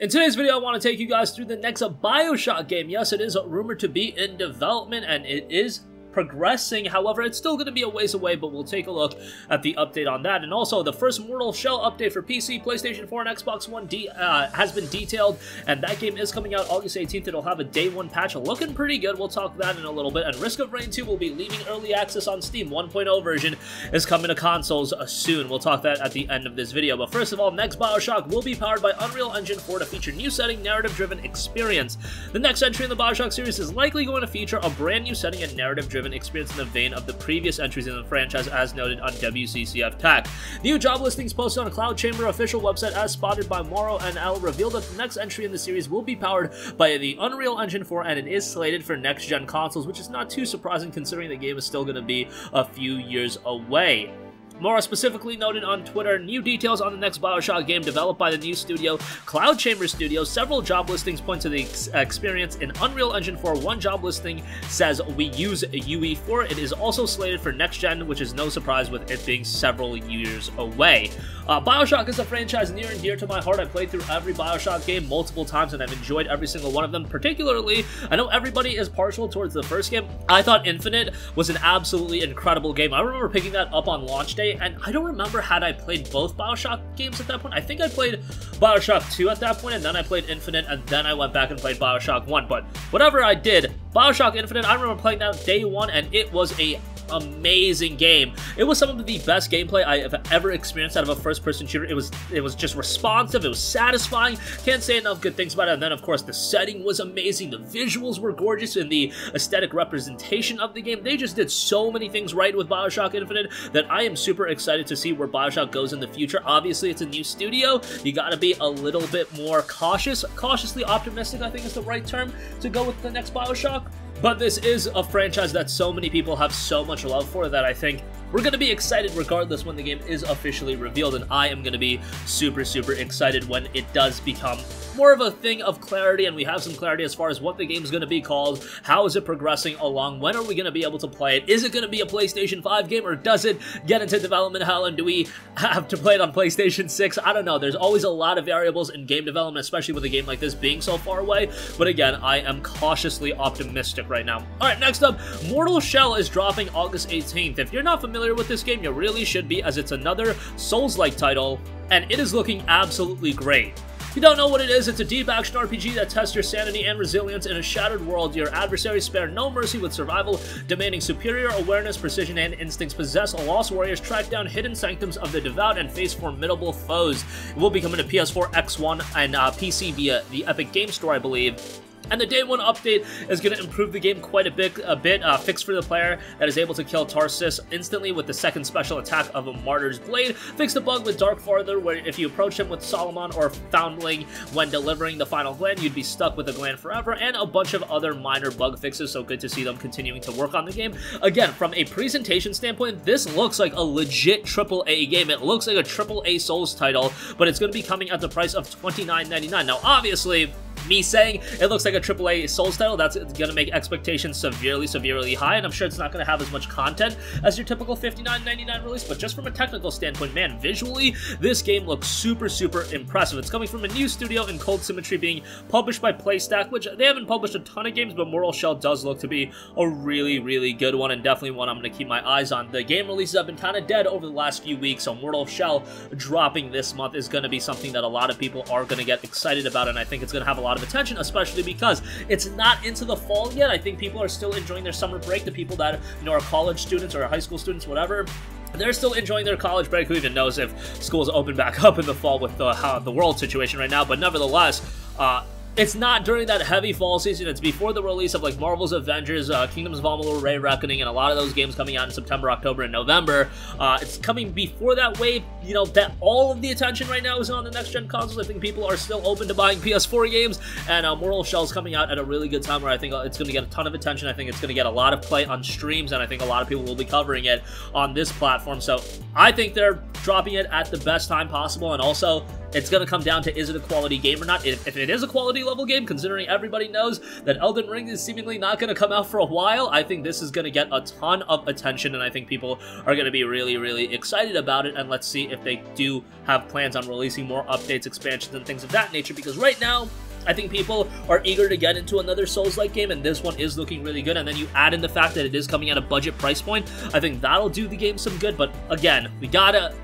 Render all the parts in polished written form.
In today's video, I want to take you guys through the next BioShock game. Yes, it is rumored to be in development, and it is progressing. However, it's still going to be a ways away, but we'll take a look at the update on that. And also, the first Mortal Shell update for PC, PlayStation 4, and Xbox One has been detailed, and that game is coming out August 18th. It'll have a day one patch looking pretty good. We'll talk about that in a little bit. And Risk of Rain 2 will be leaving early access on Steam. 1.0 version is coming to consoles soon. We'll talk that at the end of this video. But first of all, next BioShock will be powered by Unreal Engine 4 to feature new setting, narrative-driven experience. The next entry in the BioShock series is likely going to feature a brand new setting and narrative-driven experience in the vein of the previous entries in the franchise, as noted on WCCF Tech. New job listings posted on a Cloud Chamber official website as spotted by Morrow NL reveal that the next entry in the series will be powered by the Unreal Engine 4, and it is slated for next-gen consoles, which is not too surprising considering the game is still going to be a few years away. Morrow specifically noted on Twitter new details on the next BioShock game developed by the new studio, Cloud Chamber Studios. Several job listings point to the experience in Unreal Engine 4. One job listing says we use UE4. It is also slated for next gen, which is no surprise with it being several years away. BioShock is a franchise near and dear to my heart. I played through every BioShock game multiple times and I've enjoyed every single one of them. Particularly, I know everybody is partial towards the first game. I thought Infinite was an absolutely incredible game. I remember picking that up on launch day, and I don't remember had I played both BioShock games at that point. I think I played BioShock 2 at that point, and then I played Infinite, and then I went back and played BioShock 1. But whatever I did, BioShock Infinite, I remember playing that day one, and it was a amazing game. It was some of the best gameplay I have ever experienced out of a first-person shooter. It was just responsive, it was satisfying, can't say enough good things about it. And then of course the setting was amazing, the visuals were gorgeous, and the aesthetic representation of the game. They just did so many things right with BioShock Infinite that I am super excited to see where BioShock goes in the future. Obviously it's a new studio, you gotta be a little bit more cautiously optimistic, I think is the right term to go with the next BioShock. But this is a franchise that so many people have so much love for that I think we're going to be excited regardless when the game is officially revealed, and I am going to be super excited when it does become more of a thing of clarity, and we have some clarity as far as what the game is going to be called, how is it progressing along, when are we going to be able to play it, is it going to be a PlayStation 5 game, or does it get into development hell, and do we have to play it on PlayStation 6? I don't know. There's always a lot of variables in game development, especially with a game like this being so far away, but again, I am cautiously optimistic right now. Alright, next up, Mortal Shell is dropping August 18th. If you're not familiar with this game, you really should be, as it's another Souls-like title, and it is looking absolutely great. If you don't know what it is, it's a deep action RPG that tests your sanity and resilience in a shattered world. Your adversaries spare no mercy with survival, demanding superior awareness, precision, and instincts. Possess lost warriors, track down hidden sanctums of the devout, and face formidable foes. It will be coming to PS4, X1, and PC via the Epic Game Store, I believe. And the day one update is going to improve the game quite a bit, fix for the player that is able to kill Tarsus instantly with the second special attack of a Martyr's Blade, fix the bug with Dark Father where if you approach him with Solomon or Foundling when delivering the final gland, you'd be stuck with the gland forever, and a bunch of other minor bug fixes, so good to see them continuing to work on the game. Again, from a presentation standpoint, this looks like a legit AAA game. It looks like a AAA Souls title, but it's going to be coming at the price of $29.99. Now, obviously, me saying it looks like a AAA Souls title, that's going to make expectations severely high, and I'm sure it's not going to have as much content as your typical $59.99 release, but just from a technical standpoint, man, visually, this game looks super impressive. It's coming from a new studio in Cold Symmetry, being published by PlayStack, which they haven't published a ton of games, but Mortal Shell does look to be a really good one, and definitely one I'm going to keep my eyes on. The game releases have been kind of dead over the last few weeks, so Mortal Shell dropping this month is going to be something that a lot of people are going to get excited about, and I think it's going to have a lot of attention, especially because it's not into the fall yet. I think people are still enjoying their summer break. The people that, you know, are college students or high school students, whatever, they're still enjoying their college break. Who even knows if schools open back up in the fall with the world situation right now, but nevertheless, it's not during that heavy fall season. It's before the release of like Marvel's Avengers, Kingdoms of Amalur, Ray Reckoning, and a lot of those games coming out in September, October, and November. It's coming before that wave, you know, that all of the attention right now is on the next-gen consoles. I think people are still open to buying PS4 games, and Mortal Shell's coming out at a really good time where I think it's going to get a ton of attention. I think it's going to get a lot of play on streams, and I think a lot of people will be covering it on this platform. So I think they're dropping it at the best time possible, and also it's going to come down to, is it a quality game or not? If it is a quality level game, considering everybody knows that Elden Ring is seemingly not going to come out for a while, I think this is going to get a ton of attention, and I think people are going to be really excited about it, and let's see if they do have plans on releasing more updates, expansions, and things of that nature, because right now, I think people are eager to get into another Souls-like game, and this one is looking really good, and then you add in the fact that it is coming at a budget price point, I think that'll do the game some good, but again, we got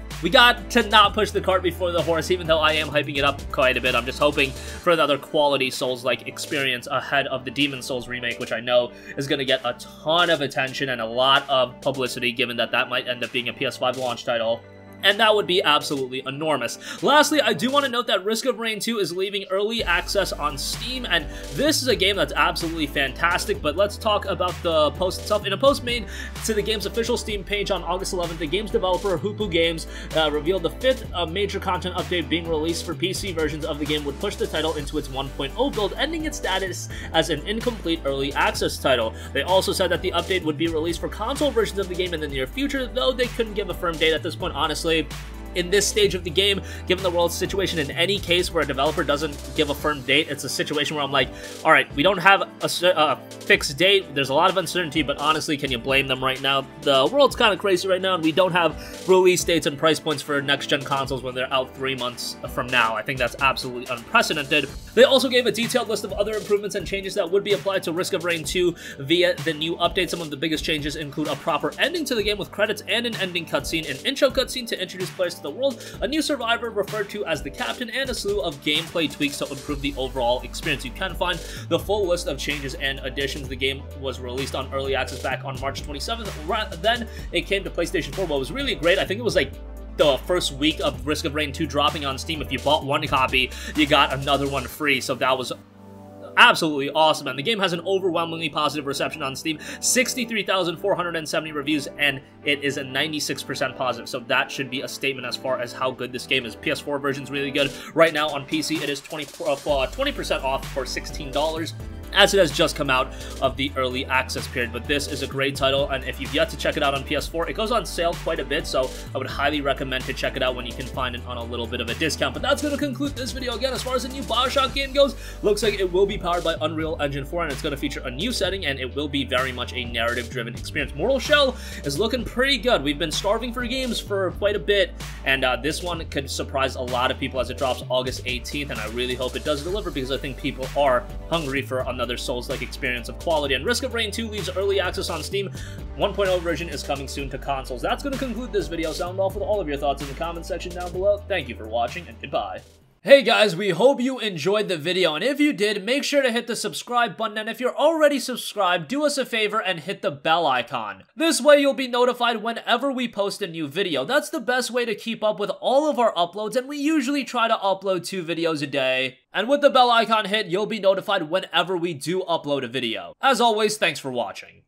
to not push the cart before the horse, even though I am hyping it up quite a bit. I'm just hoping for another quality Souls-like experience ahead of the Demon's Souls remake, which I know is going to get a ton of attention and a lot of publicity, given that that might end up being a PS5 launch title. And that would be absolutely enormous. Lastly, I do want to note that Risk of Rain 2 is leaving early access on Steam, and this is a game that's absolutely fantastic, but let's talk about the post itself. In a post made to the game's official Steam page on August 11th, the game's developer, Hoopu Games, revealed the 5th major content update being released for PC versions of the game would push the title into its 1.0 build, ending its status as an incomplete early access title. They also said that the update would be released for console versions of the game in the near future, though they couldn't give a firm date at this point, honestly. In this stage of the game, given the world's situation, in any case where a developer doesn't give a firm date, it's a situation where I'm like, all right, we don't have a fixed date, there's a lot of uncertainty, but honestly, can you blame them right now? The world's kind of crazy right now, and we don't have release dates and price points for next-gen consoles when they're out 3 months from now. I think that's absolutely unprecedented. They also gave a detailed list of other improvements and changes that would be applied to Risk of Rain 2 via the new update. Some of the biggest changes include a proper ending to the game with credits and an ending cutscene, an intro cutscene to introduce players to the world, a new survivor referred to as the Captain, and a slew of gameplay tweaks to improve the overall experience. You can find the full list of changes and additions. The game was released on early access back on March 27th. Then it came to PlayStation 4. What was really great, I think it was like the first week of Risk of Rain 2 dropping on Steam. If you bought one copy, you got another one free, so that was absolutely awesome, and the game has an overwhelmingly positive reception on Steam, 63,470 reviews, and it is a 96% positive, so that should be a statement as far as how good this game is. PS4 version's really good. Right now on PC, it is 20% off for $16, as it has just come out of the early access period, but this is a great title, and if you've yet to check it out on PS4, it goes on sale quite a bit, so I would highly recommend to check it out when you can find it on a little bit of a discount. But that's going to conclude this video. Again, as far as the new BioShock game goes, looks like it will be powered by Unreal Engine 4, and it's going to feature a new setting, and it will be very much a narrative-driven experience. Mortal Shell is looking pretty good. We've been starving for games for quite a bit, and this one could surprise a lot of people as it drops August 18th, and I really hope it does deliver, because I think people are hungry for another Souls-like experience of quality. And Risk of Rain 2 leaves early access on Steam. 1.0 version is coming soon to consoles. That's going to conclude this video. Sound off with all of your thoughts in the comment section down below. Thank you for watching, and goodbye. Hey guys, we hope you enjoyed the video, and if you did, make sure to hit the subscribe button, and if you're already subscribed, do us a favor and hit the bell icon. This way you'll be notified whenever we post a new video. That's the best way to keep up with all of our uploads, and we usually try to upload 2 videos a day. And with the bell icon hit, you'll be notified whenever we do upload a video. As always, thanks for watching.